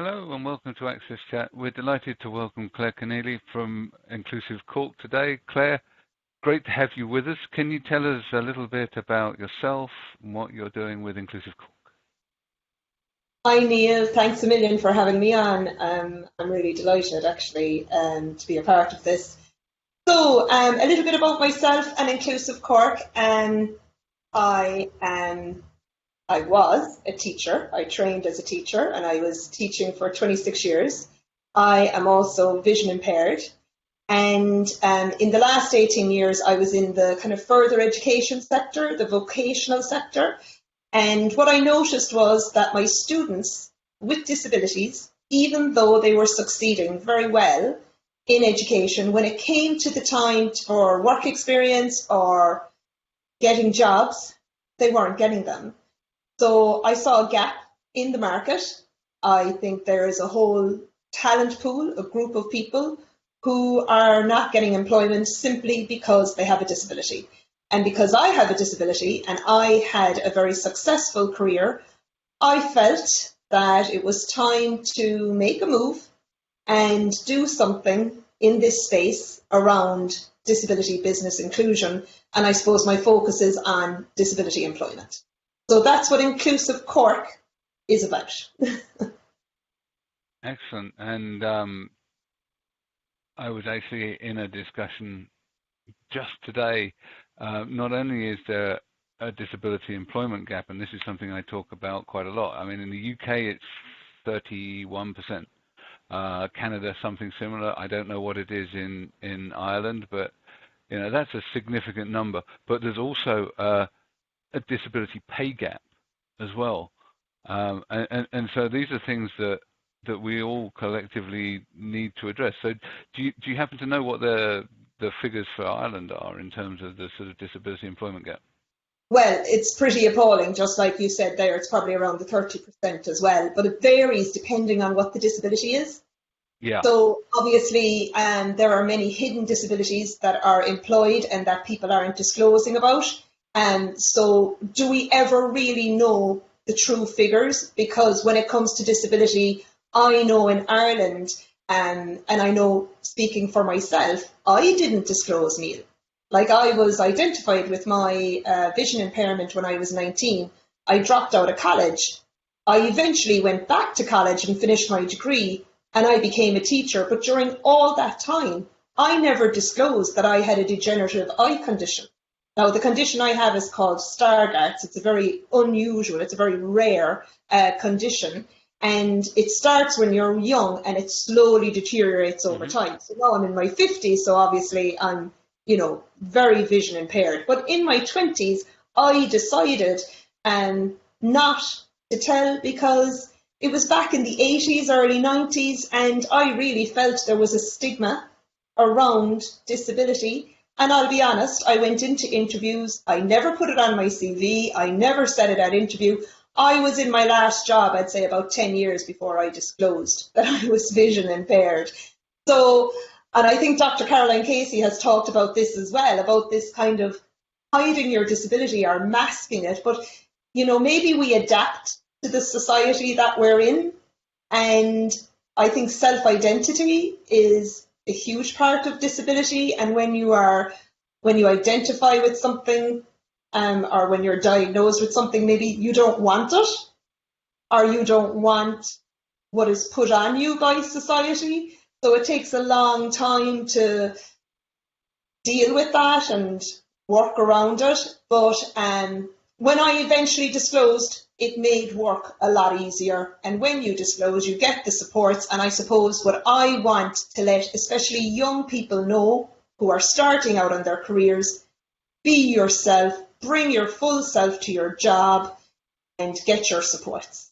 Hello and welcome to AXSChat. We're delighted to welcome Clare Kennelly from Inclusive Cork today. Clare, great to have you with us. Can you tell us a little bit about yourself and what you're doing with Inclusive Cork? Hi Neil, thanks a million for having me on. I'm really delighted actually to be a part of this. So a little bit about myself and Inclusive Cork. I was a teacher. I trained as a teacher and I was teaching for 26 years. I am also vision impaired. And in the last 18 years, I was in the kind of further education sector, the vocational sector. And what I noticed was that my students with disabilities, even though they were succeeding very well in education, when it came to the time for work experience or getting jobs, they weren't getting them. So I saw a gap in the market. I think there is a whole talent pool, a group of people who are not getting employment simply because they have a disability. And because I have a disability and I had a very successful career, I felt that it was time to make a move and do something in this space around disability business inclusion. And I suppose my focus is on disability employment. So that's what Inclusive Cork is about. Excellent. And I was actually in a discussion just today. Not only is there a disability employment gap, and this is something I talk about quite a lot. I mean, in the UK, it's 31%. Canada, something similar. I don't know what it is in Ireland, but you know that's a significant number. But there's also a disability pay gap as well, and so these are things that we all collectively need to address. So do you happen to know what the figures for Ireland are in terms of the sort of disability employment gap? Well, it's pretty appalling, just like you said there. It's probably around the 30% as well, but it varies depending on what the disability is. Yeah. So obviously there are many hidden disabilities that are employed and that people aren't disclosing about. So do we ever really know the true figures? Because when it comes to disability, I know in Ireland, and I know speaking for myself, I didn't disclose, Neil. Like I was identified with my vision impairment when I was 19. I dropped out of college. I eventually went back to college and finished my degree and I became a teacher. But during all that time, I never disclosed that I had a degenerative eye condition. Now, the condition I have is called Stargardt's. It's a very unusual, it's a very rare condition. And it starts when you're young and it slowly deteriorates over time. So now I'm in my 50s, so obviously I'm, very vision impaired. But in my 20s, I decided not to tell because it was back in the 80s, early 90s, and I really felt there was a stigma around disability. And I'll be honest, I went into interviews, I never put it on my CV, I never said it at interview. I was in my last job, I'd say about 10 years before I disclosed that I was vision impaired. So, and I think Dr. Caroline Casey has talked about this as well, about this kind of hiding your disability or masking it. But, maybe we adapt to the society that we're in. And I think self-identity is a huge part of disability. And when you identify with something, or when you're diagnosed with something, maybe you don't want it, or you don't want what is put on you by society. So it takes a long time to deal with that and work around it. But when I eventually disclosed, it made work a lot easier. And when you disclose, you get the supports. And I suppose what I want to let especially young people know who are starting out on their careers, be yourself, bring your full self to your job and get your supports.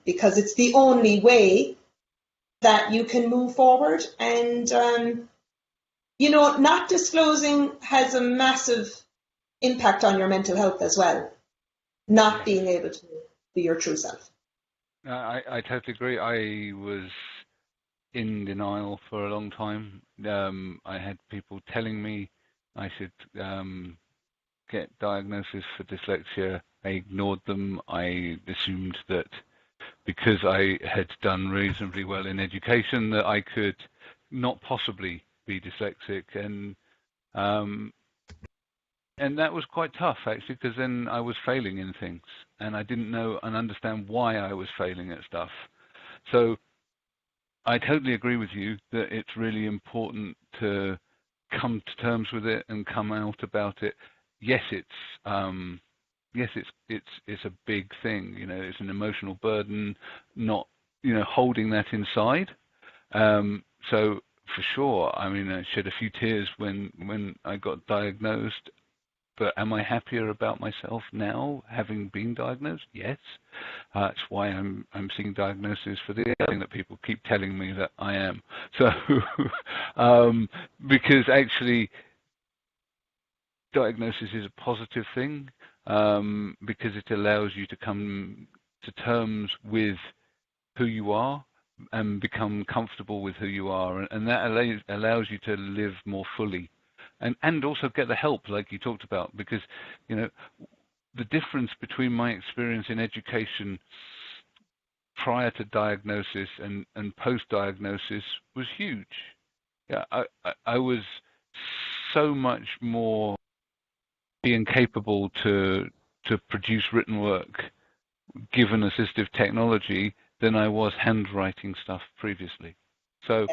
Because it's the only way that you can move forward. And, not disclosing has a massive impact on your mental health as well. Not being able to be your true self. I totally agree. I was in denial for a long time. I had people telling me I should get diagnosis for dyslexia. I ignored them. I assumed that because I had done reasonably well in education, that I could not possibly be dyslexic, and that was quite tough, actually, because then I was failing in things, and I didn't know and understand why I was failing at stuff. So I totally agree with you that it's really important to come to terms with it and come out about it. Yes, it's a big thing. You know, it's an emotional burden, not, you know, holding that inside. So for sure, I mean, I shed a few tears when I got diagnosed. But am I happier about myself now, having been diagnosed? Yes. That's why I'm seeking diagnosis for the other thing that people keep telling me that I am. So, because actually, diagnosis is a positive thing, because it allows you to come to terms with who you are and become comfortable with who you are, and that allows you to live more fully. And also get the help, like you talked about, because, you know, the difference between my experience in education prior to diagnosis and post-diagnosis was huge. Yeah, I was so much more being capable to produce written work given assistive technology than I was handwriting stuff previously. So.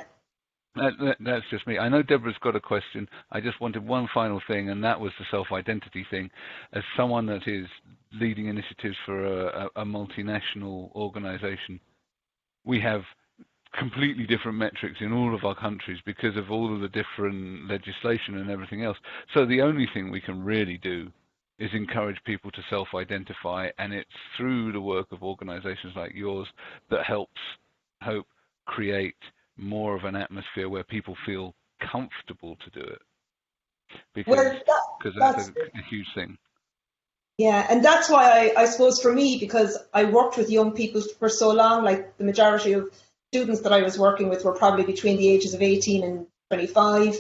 That's just me. I know Debra's got a question. I just wanted one final thing, and that was the self-identity thing. As someone that is leading initiatives for a multinational organization, we have completely different metrics in all of our countries because of all of the different legislation and everything else. So the only thing we can really do is encourage people to self-identify, and it's through the work of organizations like yours that helps create more of an atmosphere where people feel comfortable to do it, because that's a huge thing. Yeah, and that's why I suppose for me, because I worked with young people for so long, like the majority of students that I was working with were probably between the ages of 18 and 25.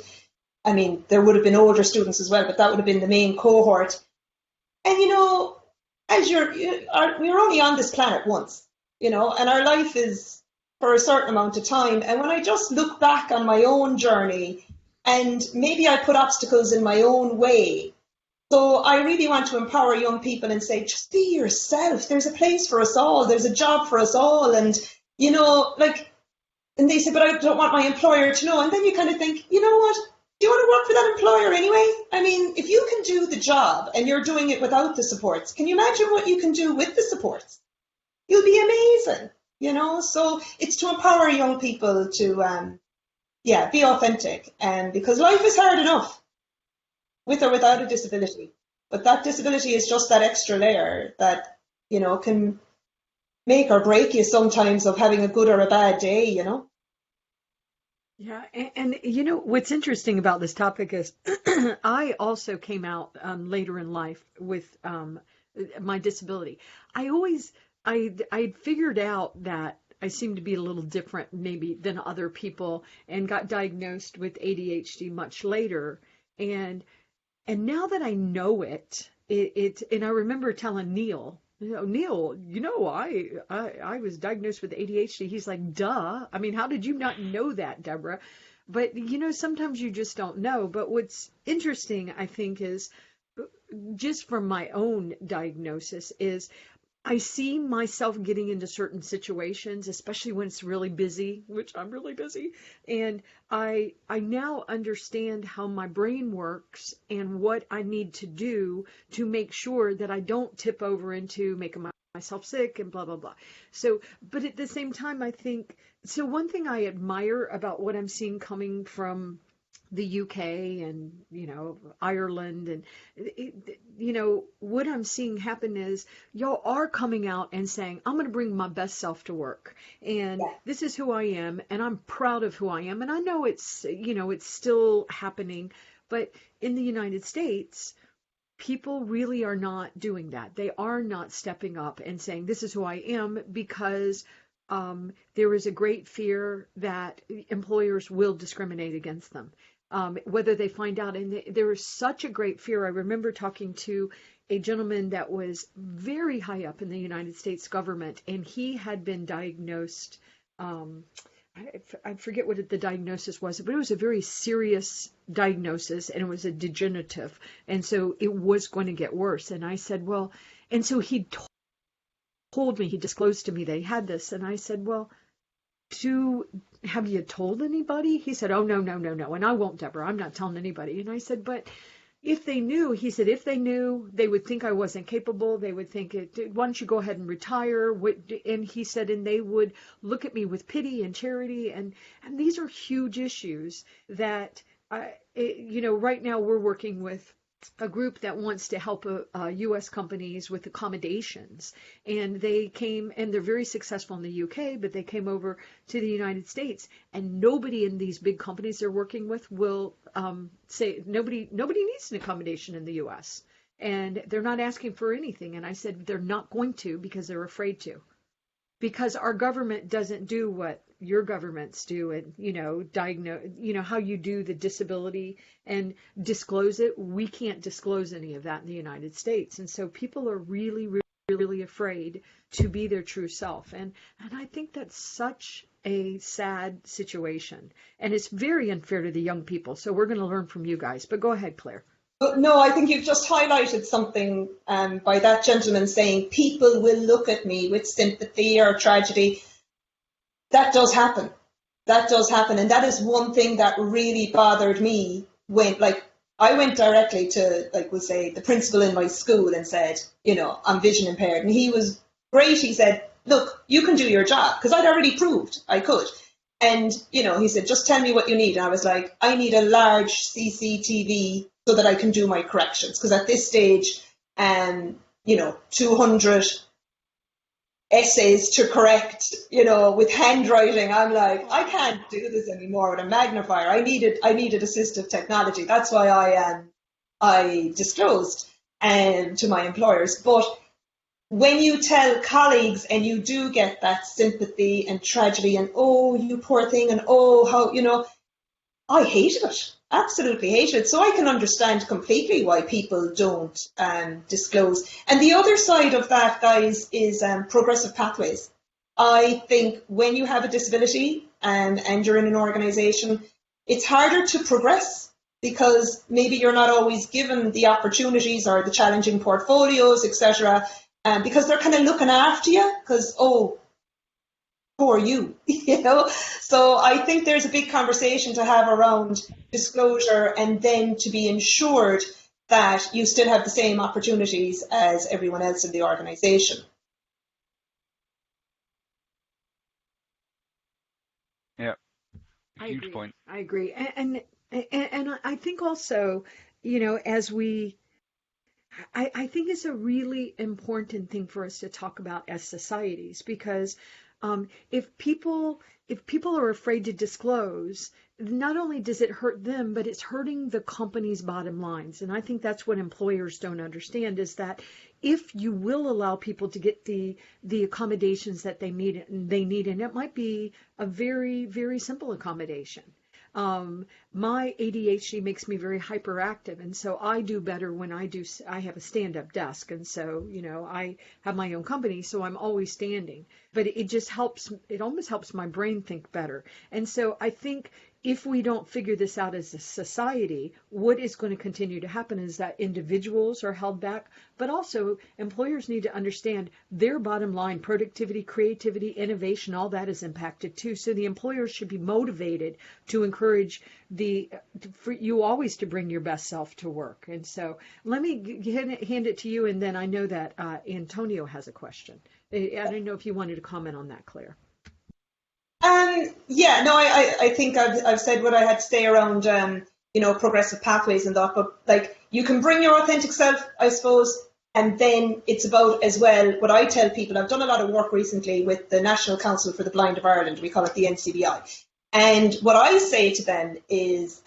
I mean, there would have been older students as well, but that would have been the main cohort. And, you know, as we're only on this planet once, you know, and our life is for a certain amount of time. And when I just look back on my own journey, and maybe I put obstacles in my own way, so I really want to empower young people and say, just be yourself. There's a place for us all. There's a job for us all. And, you know, like, and they say, but I don't want my employer to know. And then you kind of think, you know what? Do you want to work for that employer anyway? I mean, if you can do the job and you're doing it without the supports, can you imagine what you can do with the supports? You'll be amazing, you know? So it's to empower young people to, be authentic. And because life is hard enough, with or without a disability. But that disability is just that extra layer that, you know, can make or break you sometimes of having a good or a bad day, you know? Yeah, and you know what's interesting about this topic is I also came out later in life with my disability. I figured out that I seemed to be a little different maybe than other people, and got diagnosed with ADHD much later. And now that I know it, and I remember telling Neil, Neil, I was diagnosed with ADHD. He's like, duh. I mean, how did you not know that, Debra? But, you know, sometimes you just don't know. But what's interesting, I think, is just from my own diagnosis is I see myself getting into certain situations, especially when it's really busy, which I'm really busy. And I now understand how my brain works and what I need to do to make sure that I don't tip over into making myself sick and blah, blah, blah. So, but at the same time, I think, so one thing I admire about what I'm seeing coming from the UK and, you know, Ireland and, you know, what I'm seeing happen is y'all are coming out and saying, I'm going to bring my best self to work. And this is who I am. And I'm proud of who I am. And I know it's, you know, it's still happening. But in the United States, people really are not doing that. They are not stepping up and saying, this is who I am, because there is a great fear that employers will discriminate against them. Whether they find out, and there is such a great fear. I remember talking to a gentleman that was very high up in the United States government, and he had been diagnosed. I forget what the diagnosis was, but it was a very serious diagnosis, and it was a degenerative, and so it was going to get worse. And I said, well, and so he told me, he disclosed to me that he had this, and I said, well, have you told anybody? He said, oh, no, and I won't, Deborah, I'm not telling anybody. And I said, but if they knew, he said, if they knew, they would think I wasn't capable. They would think, why don't you go ahead and retire? And he said, and they would look at me with pity and charity. And these are huge issues that, right now we're working with a group that wants to help U.S. companies with accommodations. And they came, and they're very successful in the U.K., but they came over to the United States. And nobody in these big companies they're working with will say, nobody needs an accommodation in the U.S. And they're not asking for anything. And I said, they're not going to because they're afraid to. Because our government doesn't do what your governments do and, diagnose, how you do the disability and disclose it. We can't disclose any of that in the United States. And so people are really, really, really afraid to be their true self. And I think that's such a sad situation. And it's very unfair to the young people. So we're going to learn from you guys. But go ahead, Claire. No, I think you've just highlighted something by that gentleman saying people will look at me with sympathy or tragedy. That does happen. And that is one thing that really bothered me when, I went directly to, we'll say, the principal in my school and said, I'm vision impaired. And he was great. He said, look, you can do your job, because I'd already proved I could. And, he said, just tell me what you need. And I was like, I need a large CCTV so that I can do my corrections. Because at this stage, 200 essays to correct, with handwriting, I'm like, I can't do this anymore with a magnifier. I needed assistive technology. That's why I disclosed to my employers. But when you tell colleagues and you do get that sympathy and tragedy and, oh, you poor thing, and oh, how, I hated it. Absolutely hated it. So I can understand completely why people don't disclose. And the other side of that, guys, is progressive pathways. I think when you have a disability and you're in an organisation, it's harder to progress because maybe you're not always given the opportunities or the challenging portfolios, etc., because they're kind of looking after you because, oh, who are you? So I think there's a big conversation to have around disclosure and then to be ensured that you still have the same opportunities as everyone else in the organisation. Yeah, huge point. I agree. And I think also, as I think it's a really important thing for us to talk about as societies, because if people are afraid to disclose, not only does it hurt them, but it's hurting the company's bottom lines. And I think that's what employers don't understand, is that if you will allow people to get the accommodations that they need, and it might be a very, very simple accommodation. My ADHD makes me very hyperactive, and so I do better when I have a stand-up desk, and so, I have my own company, so I'm always standing, but it just helps, it almost helps my brain think better. And so I think if we don't figure this out as a society, what is going to continue to happen is that individuals are held back, but also employers need to understand their bottom line, productivity, creativity, innovation, all that is impacted too. So the employers should be motivated to encourage for you always to bring your best self to work. And so let me hand it to you, and then I know that Antonio has a question. I don't know if you wanted to comment on that, Claire. I think I've said what I had to say around, progressive pathways and that, but you can bring your authentic self, I suppose, and then it's about as well, what I tell people, I've done a lot of work recently with the National Council for the Blind of Ireland, we call it the NCBI, and what I say to them is,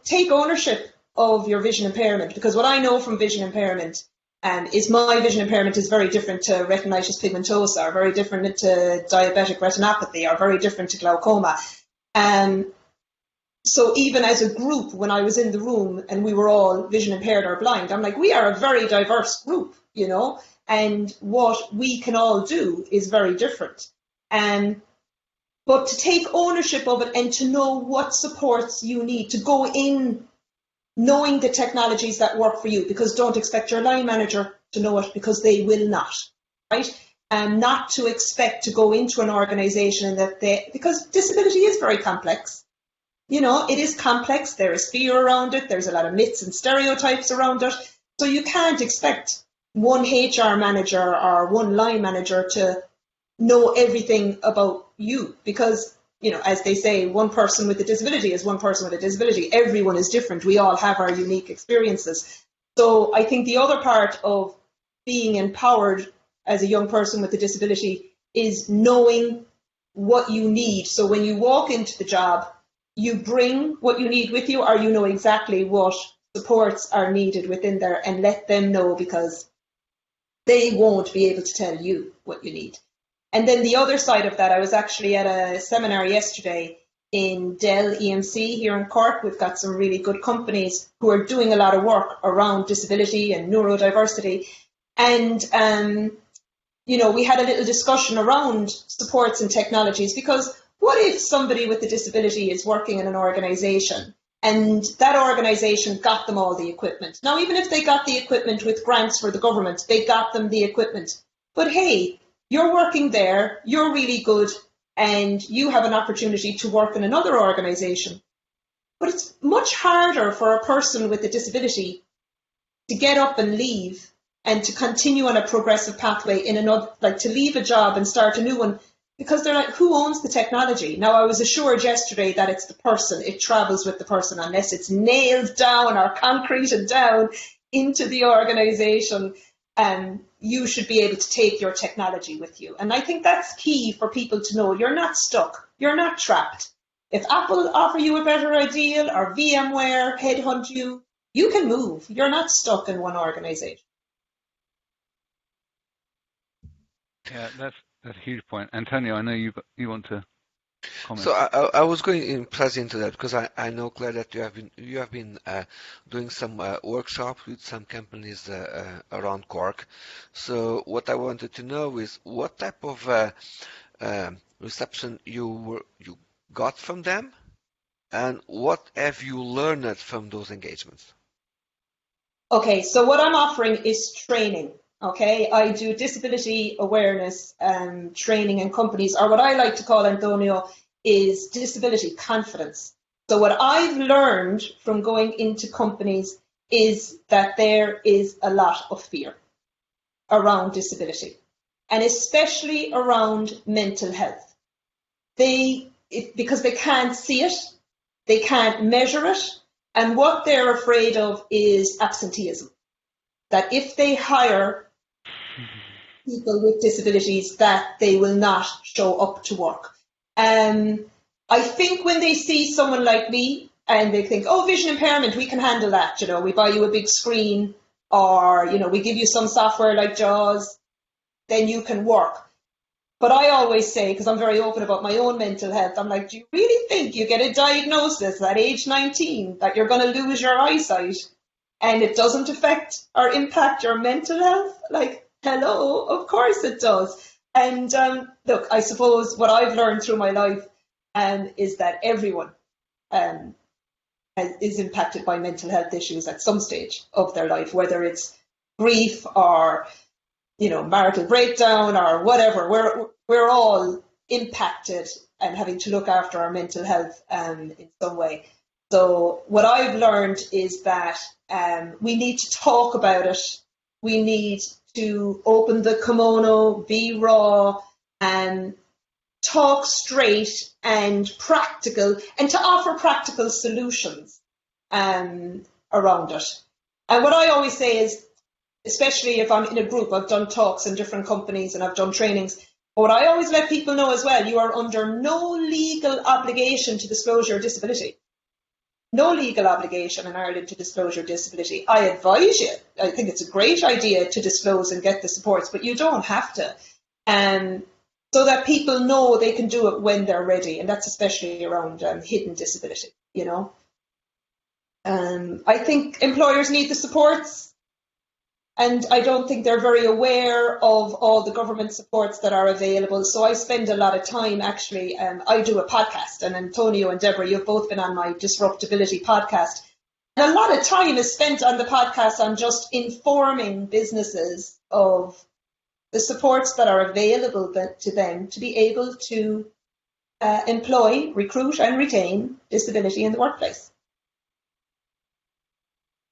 take ownership of your vision impairment, because what I know from vision impairment is my vision impairment is very different to retinitis pigmentosa, or very different to diabetic retinopathy, or very different to glaucoma. so even as a group, when I was in the room and we were all vision impaired or blind, I'm like, we are a very diverse group, you know, and what we can all do is very different. But to take ownership of it and to know what supports you need, to go in knowing the technologies that work for you, because don't expect your line manager to know it, because they will not, right? And not to expect to go into an organisation because disability is very complex. You know, it is complex. There is fear around it. There's a lot of myths and stereotypes around it. So you can't expect one HR manager or one line manager to know everything about you, because, you know, as they say, one person with a disability is one person with a disability. Everyone is different. We all have our unique experiences. So I think the other part of being empowered as a young person with a disability is knowing what you need. So when you walk into the job, you bring what you need with you, or you know exactly what supports are needed within there, and let them know, because they won't be able to tell you what you need. And then the other side of that, I was actually at a seminar yesterday in Dell EMC here in Cork. We've got some really good companies who are doing a lot of work around disability and neurodiversity. And, you know, we had a little discussion around supports and technologies, because what if somebody with a disability is working in an organisation and that organisation got them all the equipment? Now, even if they got the equipment with grants for the government, they got them the equipment. But hey, you're working there, you're really good, and you have an opportunity to work in another organisation. But it's much harder for a person with a disability to get up and leave and to continue on a progressive pathway in another, like to leave a job and start a new one, because they're like, who owns the technology? Now, I was assured yesterday that it's the person, it travels with the person, unless it's nailed down or concreted down into the organisation. You should be able to take your technology with you. And I think that's key for people to know. You're not stuck. You're not trapped. If Apple offer you a better deal, or VMware headhunt you, you can move. You're not stuck in one organisation. Yeah, that's a huge point. Antonio, I know you want to comment. So I was going in press into that, because I know, Claire, that you have been doing some workshops with some companies around Cork. So what I wanted to know is what type of reception you got from them, and what have you learned from those engagements? Okay, so what I'm offering is training. Okay, I do disability awareness training in companies, or what I like to call, Antonio, is disability confidence. So what I've learned from going into companies is that there is a lot of fear around disability, and especially around mental health. Because they can't see it, they can't measure it, and what they're afraid of is absenteeism. That if they hire people with disabilities, that they will not show up to work. I think when they see someone like me and they think, oh, vision impairment, we can handle that, you know, we buy you a big screen, or, you know, we give you some software like JAWS, then you can work. But I always say, because I'm very open about my own mental health, I'm like, do you really think you get a diagnosis at age 19 that you're going to lose your eyesight and it doesn't affect or impact your mental health? Like, hello, of course it does. And look, I suppose what I've learned through my life is that everyone is impacted by mental health issues at some stage of their life, whether it's grief or, you know, marital breakdown or whatever. We're all impacted and having to look after our mental health in some way. So what I've learned is that we need to talk about it. We need to open the kimono, be raw, and talk straight and practical, and to offer practical solutions around it. And what I always say is, especially if I'm in a group, I've done talks in different companies and I've done trainings, but what I always let people know as well, you are under no legal obligation to disclose your disability. No legal obligation in Ireland to disclose your disability. I advise you, I think it's a great idea to disclose and get the supports, but you don't have to. So that people know they can do it when they're ready, and that's especially around hidden disability. you know. I think employers need the supports, and I don't think they're very aware of all the government supports that are available. So I spend a lot of time actually, I do a podcast, and Antonio and Debra, you've both been on my DisruptAbility podcast. And a lot of time is spent on the podcast on just informing businesses of the supports that are available to them to be able to employ, recruit and retain disability in the workplace.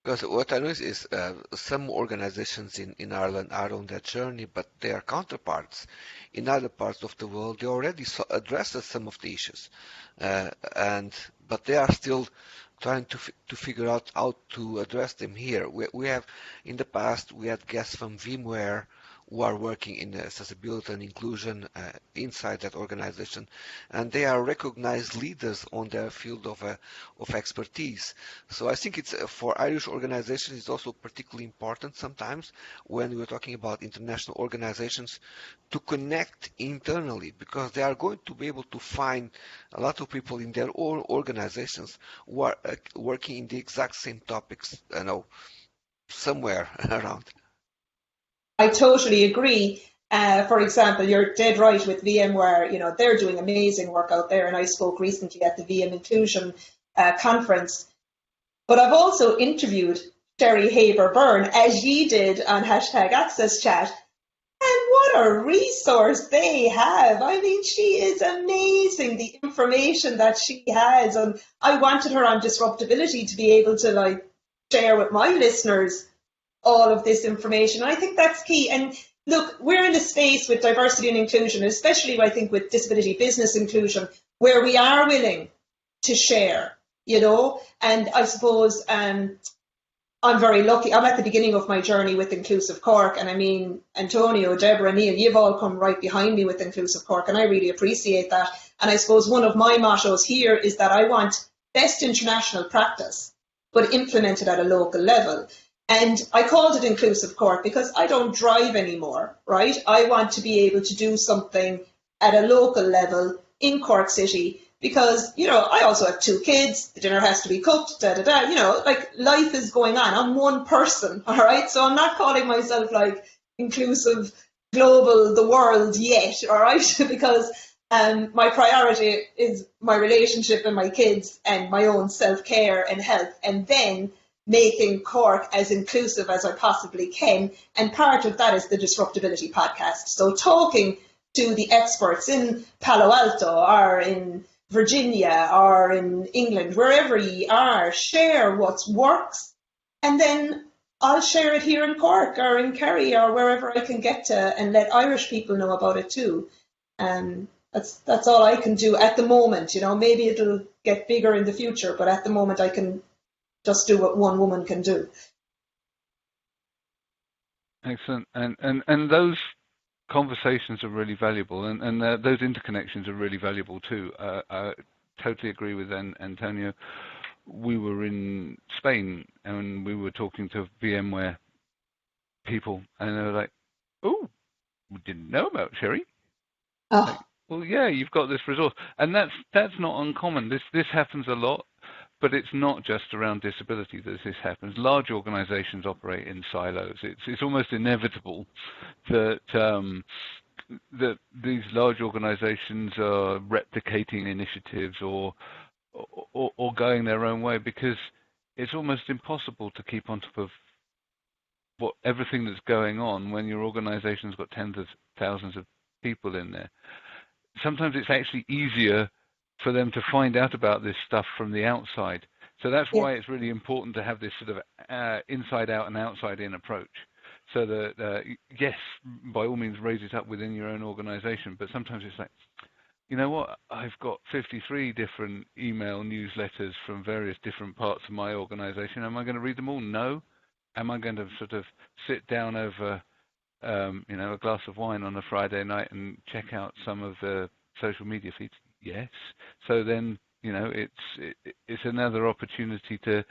Because what I notice is some organizations in Ireland are on that journey, but their counterparts in other parts of the world, they already addressed some of the issues, but they are still trying to figure out how to address them here. We have, in the past, we had guests from VMware who are working in accessibility and inclusion inside that organization, and they are recognized leaders on their field of expertise. So I think it's for Irish organizations, it's also particularly important sometimes when we're talking about international organizations to connect internally, because they are going to be able to find a lot of people in their own organizations who are working in the exact same topics, somewhere around. I totally agree. For example, you're dead right with VMware. You know, they're doing amazing work out there, and I spoke recently at the VM Inclusion conference. But I've also interviewed Sherry Haber-Byrne, as ye did on #AXSChat, and what a resource they have. I mean, she is amazing, the information that she has. And I wanted her on DisruptAbility to be able to share with my listeners all of this information. I think that's key. And look, we're in a space with diversity and inclusion, especially I think with disability business inclusion, where we are willing to share, and I suppose I'm very lucky. I'm at the beginning of my journey with Inclusive Cork, and I mean, Antonio, Debra, Neil, you've all come right behind me with Inclusive Cork, and I really appreciate that. And I suppose one of my mottos here is that I want best international practice, but implemented at a local level. And I called it Inclusive Cork because I don't drive anymore, right? I want to be able to do something at a local level in Cork City because, I also have 2 kids, the dinner has to be cooked, life is going on. I'm one person, all right? So I'm not calling myself inclusive, global, the world yet, all right? Because my priority is my relationship and my kids and my own self-care and health, and then making Cork as inclusive as I possibly can. And part of that is the DisruptAbility podcast. So talking to the experts in Palo Alto or in Virginia or in England, wherever you are, share what works. And then I'll share it here in Cork or in Kerry or wherever I can get to and let Irish people know about it too. That's all I can do at the moment. Maybe it'll get bigger in the future, but at the moment I can just do what one woman can do. Excellent. And those conversations are really valuable, and those interconnections are really valuable too. I totally agree with Antonio. We were in Spain and we were talking to VMware people, and they were like, "Oh, we didn't know about Sherry." Oh. Well, yeah, you've got this resource, and that's not uncommon. This happens a lot. But it's not just around disability that this happens. Large organizations operate in silos. It's almost inevitable that that these large organizations are replicating initiatives or going their own way, because it's almost impossible to keep on top of everything that's going on when your organization's got tens of thousands of people in there. Sometimes it's actually easier for them to find out about this stuff from the outside. So that's why it's really important to have this sort of inside out and outside in approach. So that, yes, by all means, raise it up within your own organization. But sometimes it's like, you know what, I've got 53 different email newsletters from various different parts of my organization. Am I going to read them all? No. Am I going to sort of sit down over, a glass of wine on a Friday night and check out some of the social media feeds? Yes. So then, it's another opportunity to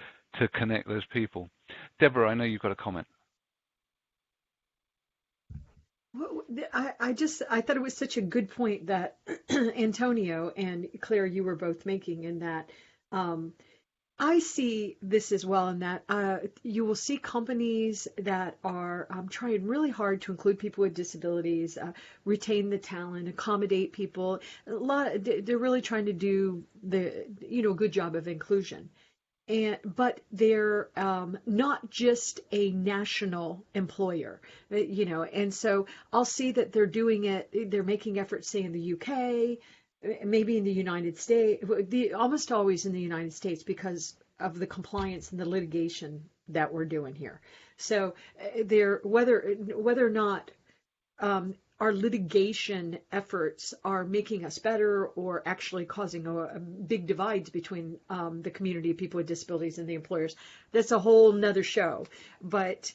connect those people. Debra, I know you've got a comment. I thought it was such a good point that Antonio and Claire, you were both making, in that I see this as well in that you will see companies that are trying really hard to include people with disabilities, retain the talent, accommodate people. They're really trying to do a good job of inclusion. But they're not just a national employer, and so I'll see that they're doing it, they're making efforts, say, in the UK, maybe in the United States, almost always in the United States because of the compliance and the litigation that we're doing here. So whether or not our litigation efforts are making us better or actually causing a big divides between the community of people with disabilities and the employers, that's a whole nother show. But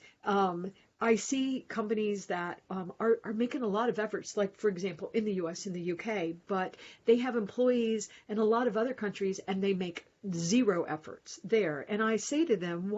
I see companies that are making a lot of efforts, like, for example, in the US and the UK, but they have employees in a lot of other countries and they make zero efforts there. And I say to them,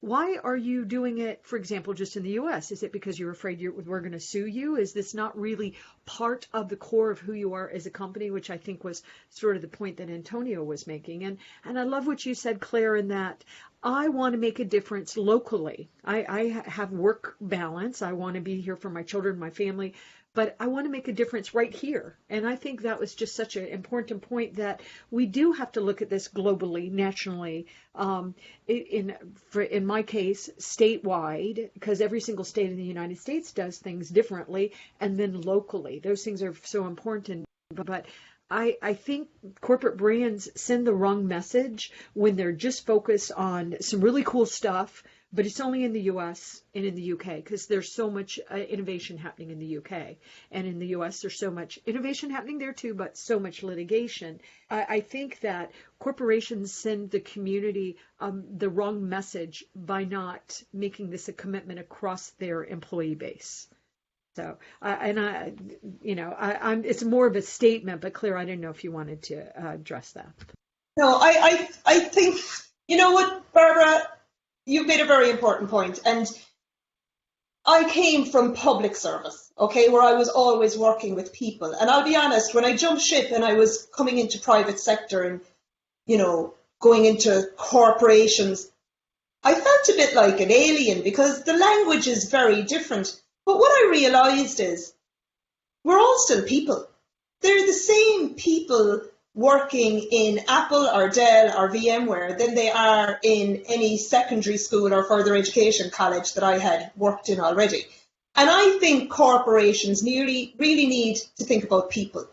why are you doing it, for example, just in the US? Is it because you're afraid we're going to sue you? Is this not really part of the core of who you are as a company, which I think was sort of the point that Antonio was making. And I love what you said, Claire, in that I want to make a difference locally. I have work balance. I want to be here for my children, my family, but I want to make a difference right here. And I think that was just such an important point, that we do have to look at this globally, nationally, in my case, statewide, because every single state in the United States does things differently, and then locally. Those things are so important. But I think corporate brands send the wrong message when they're just focused on some really cool stuff, but it's only in the US and in the UK, because there's so much innovation happening in the UK. And in the US, there's so much innovation happening there too, but so much litigation. I think that corporations send the community the wrong message by not making this a commitment across their employee base. So, it's more of a statement, but Claire, I didn't know if you wanted to address that. No, I think, you know what, Barbara, you've made a very important point. And I came from public service, okay, where I was always working with people. And I'll be honest, when I jumped ship and I was coming into private sector and, going into corporations, I felt a bit like an alien because the language is very different. But what I realised is we're all still people. They're the same people working in Apple or Dell or VMware than they are in any secondary school or further education college that I had worked in already. And I think corporations really need to think about people.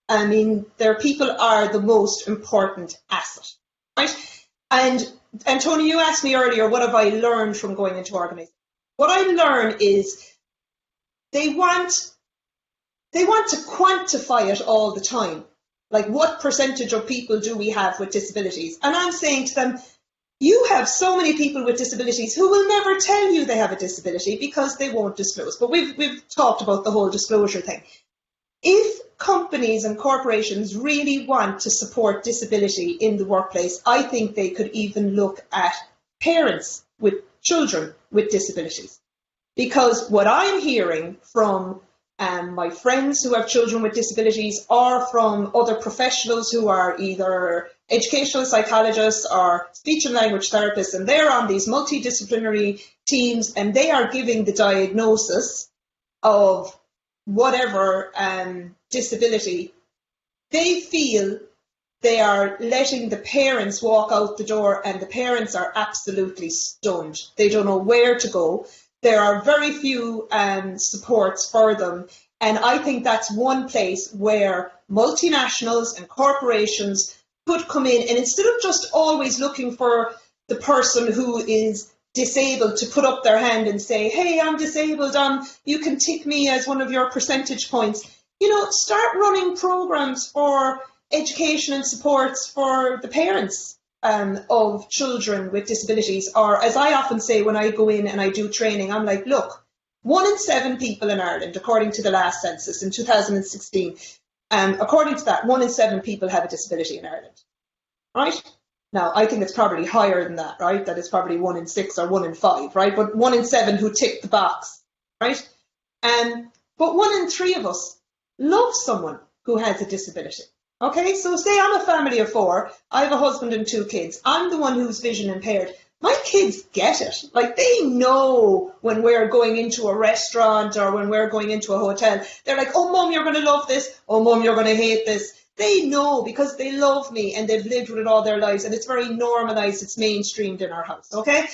I mean, their people are the most important asset, right? And Tony, you asked me earlier, what have I learned from going into organizations? What I learned is they want to quantify it all the time. Like, what percentage of people do we have with disabilities? And I'm saying to them, you have so many people with disabilities who will never tell you they have a disability because they won't disclose. But we've talked about the whole disclosure thing. If companies and corporations really want to support disability in the workplace, I think they could even look at parents with children with disabilities. Because what I'm hearing from my friends who have children with disabilities, or from other professionals who are either educational psychologists or speech and language therapists, and they're on these multidisciplinary teams and they are giving the diagnosis of whatever disability, they feel they are letting the parents walk out the door and the parents are absolutely stunned. They don't know where to go. There are very few supports for them. And I think that's one place where multinationals and corporations could come in, and instead of just always looking for the person who is disabled to put up their hand and say, hey, I'm disabled, you can tick me as one of your percentage points. Start running programs for education and supports for the parents of children with disabilities. Or, as I often say when I go in and I do training, I'm like, look, 1 in 7 people in Ireland, according to the last census in 2016, according to that, 1 in 7 people have a disability in Ireland, right? Now, I think it's probably higher than that, right? That it's probably 1 in 6 or 1 in 5, right? But 1 in 7 who tick the box, right? But 1 in 3 of us love someone who has a disability. Okay, so say I'm a family of four, I have a husband and two kids. I'm the one who's vision impaired. My kids get it. Like, they know when we're going into a restaurant or when we're going into a hotel. They're like, oh, Mum, you're going to love this. Oh, Mum, you're going to hate this. They know because they love me and they've lived with it all their lives, and it's very normalized, it's mainstreamed in our house, okay?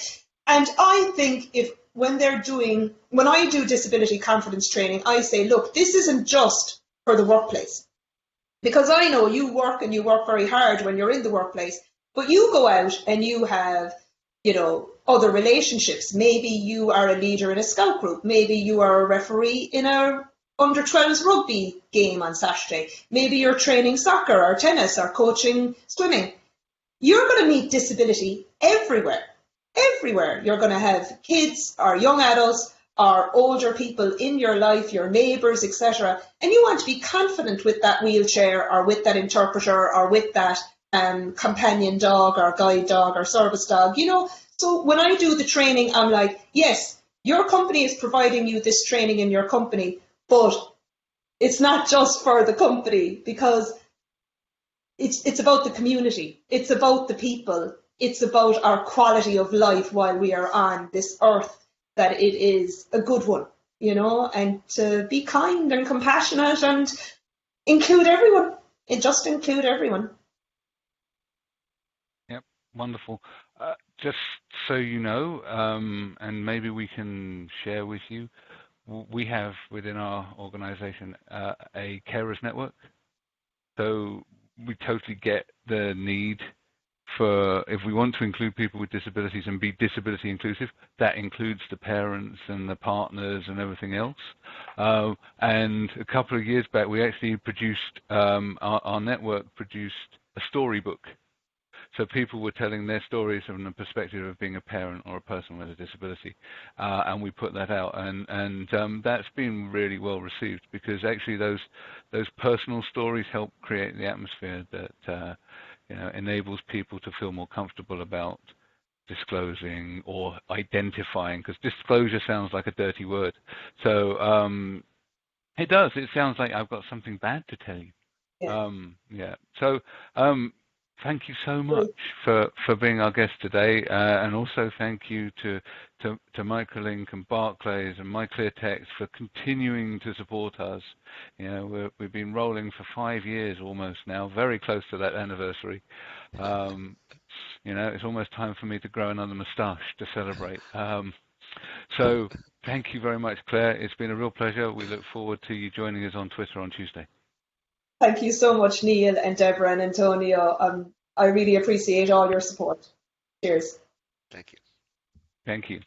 And I think when I do disability confidence training, I say, look, this isn't just for the workplace. Because I know you work and you work very hard when you're in the workplace, but you go out and you have, other relationships. Maybe you are a leader in a scout group. Maybe you are a referee in a under 12s rugby game on Saturday. Maybe you're training soccer or tennis or coaching swimming. You're going to meet disability everywhere. Everywhere. You're going to have kids or young adults or older people in your life, your neighbours, etc. And you want to be confident with that wheelchair or with that interpreter or with that companion dog or guide dog or service dog, So when I do the training, I'm like, yes, your company is providing you this training in your company, but it's not just for the company, because it's about the community. It's about the people. It's about our quality of life while we are on this earth, that it is a good one, and to be kind and compassionate and include everyone. Just include everyone. Yep, wonderful. Just so you know, and maybe we can share with you, we have within our organization a carers network. So we totally get the need for, if we want to include people with disabilities and be disability inclusive, that includes the parents and the partners and everything else. And a couple of years back, we actually produced, our network produced a storybook. So people were telling their stories from the perspective of being a parent or a person with a disability, and we put that out, and that's been really well received, because actually those personal stories help create the atmosphere that enables people to feel more comfortable about disclosing or identifying, because disclosure sounds like a dirty word. So it does. It sounds like I've got something bad to tell you. Yeah. So thank you so much for being our guest today, and also thank you to Microlink and Barclays and MyClearText for continuing to support us. We've been rolling for 5 years almost now, very close to that anniversary. It's almost time for me to grow another moustache to celebrate. So thank you very much, Claire. It's been a real pleasure. We look forward to you joining us on Twitter on Tuesday. Thank you so much, Neil and Debra and Antonio. I really appreciate all your support. Cheers. Thank you. Thank you.